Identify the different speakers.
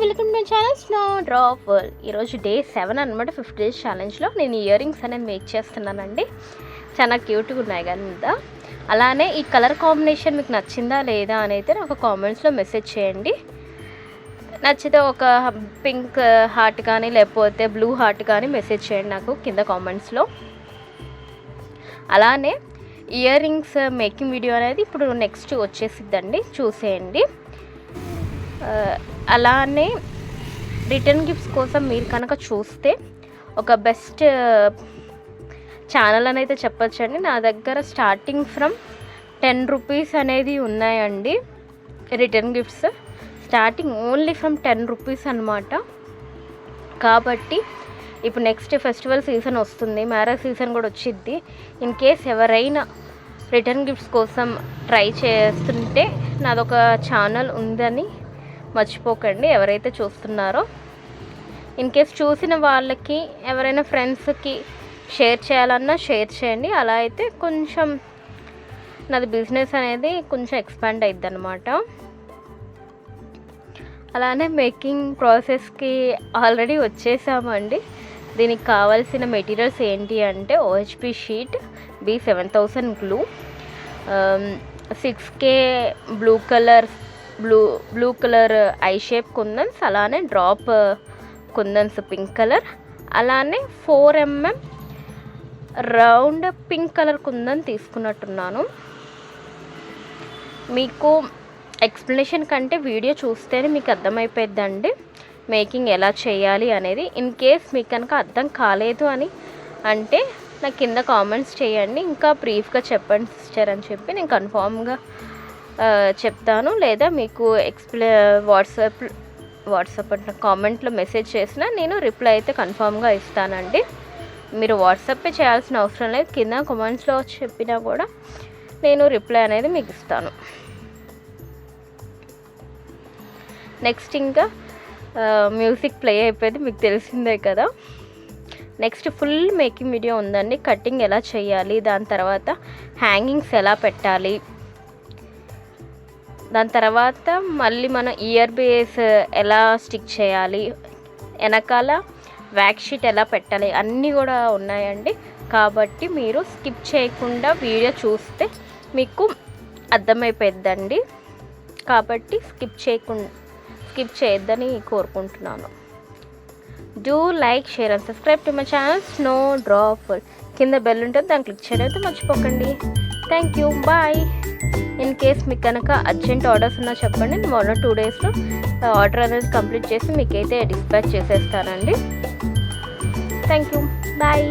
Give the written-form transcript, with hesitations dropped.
Speaker 1: Welcome to channel snow drop world. ఈరోజు day 7 అనమాట. 50 days ఛాలెంజ్లో నేను ఇయర్ రింగ్స్ అనేది మేక్ చేస్తున్నానండి. చాలా క్యూట్గా ఉన్నాయి కదా. అలానే ఈ కలర్ కాంబినేషన్ మీకు నచ్చిందా లేదా అని అయితే నాకు కామెంట్స్లో మెసేజ్ చేయండి. నచ్చితే ఒక పింక్ హార్ట్ కానీ లేకపోతే బ్లూ హార్ట్ కానీ మెసేజ్ చేయండి నాకు కింద కామెంట్స్లో. అలానే ఇయర్ రింగ్స్ మేకింగ్ వీడియో అనేది ఇప్పుడు నెక్స్ట్ వచ్చేసిద్దండి, చూసేయండి. అలానే రిటర్న్ గిఫ్ట్స్ కోసం మీరు కనుక చూస్తే ఒక బెస్ట్ ఛానల్ అని అయితే చెప్పొచ్చండి. నా దగ్గర స్టార్టింగ్ ఫ్రమ్ 10 rupees అనేది ఉన్నాయండి. Return gifts starting only from 10 rupees అనమాట. కాబట్టి ఇప్పుడు నెక్స్ట్ ఫెస్టివల్ సీజన్ వస్తుంది, మ్యారేజ్ సీజన్ కూడా వచ్చిద్ది. ఇన్ కేస్ ఎవరైనా రిటర్న్ గిఫ్ట్స్ కోసం ట్రై చేస్తుంటే నాదొక ఛానల్ ఉందని మర్చిపోకండి, ఎవరైతే చూస్తున్నారో. ఇన్ కేస్ చూసిన వాళ్ళకి ఎవరైనా ఫ్రెండ్స్కి షేర్ చేయాలన్నా షేర్ చేయండి. అలా అయితే కొంచెం నాది బిజినెస్ అనేది కొంచెం ఎక్స్పాండ్ అయిద్ది అనమాట. అలానే మేకింగ్ ప్రాసెస్కి ఆల్రెడీ వచ్చేసామండి. దీనికి కావాల్సిన మెటీరియల్స్ ఏంటి అంటే OHP sheet, B7000 glue, 6K blue colour eye shape kundans, అలానే డ్రాప్ కుందన్స్ పింక్ కలర్, అలానే 4mm round pink colour kundan తీసుకున్నట్టున్నాను. మీకు ఎక్స్ప్లెనేషన్ కంటే వీడియో చూస్తేనే మీకు అర్థమైపోద్దండి మేకింగ్ ఎలా చేయాలి అనేది. ఇన్ కేస్ మీకు కనుక అర్థం కాలేదు అని అంటే నాకు కింద కామెంట్స్ చేయండి, ఇంకా బ్రీఫ్గా చెప్పండి సిస్టర్ అని చెప్పి నేను కన్ఫామ్గా చెప్తాను. లేదా మీకు వాట్సాప్ అంటే కామెంట్లో మెసేజ్ చేసినా నేను రిప్లై అయితే కన్ఫామ్గా ఇస్తానండి. మీరు వాట్సాపే చేయాల్సిన అవసరం లేదు, కింద కామెంట్స్లో చెప్పినా కూడా నేను రిప్లై అనేది మీకు ఇస్తాను. నెక్స్ట్ ఇంకా మ్యూజిక్ ప్లే అయిపోయింది, మీకు తెలిసిందే కదా. నెక్స్ట్ ఫుల్ మేకింగ్ వీడియో ఉందండి. కటింగ్ ఎలా చేయాలి, దాని తర్వాత హ్యాంగింగ్స్ ఎలా పెట్టాలి, దాని తర్వాత మళ్ళీ మన ఇయర్ బేస్ ఎలా స్టిక్ చేయాలి, వెనకాల వ్యాక్స్ షీట్ ఎలా పెట్టాలి అన్నీ కూడా ఉన్నాయండి. కాబట్టి మీరు స్కిప్ చేయకుండా వీడియో చూస్తే మీకు అర్థమైపోద్దండి. కాబట్టి స్కిప్ చేయొద్దని కోరుకుంటున్నాను. Do like, share and subscribe to my channel snow drop. కింద బెల్ ఉంటుంది, దాన్ని క్లిక్ చేయడం అయితే మర్చిపోకండి. Thank you, bye. In case మీకు కనుక అర్జెంట్ ఆర్డర్స్ ఉన్నా చెప్పండి, నేను 1 or 2 daysలో ఆర్డర్ అనేది కంప్లీట్ చేసి మీకైతే డిస్పాచ్ చేసేస్తానండి. Thank you, bye.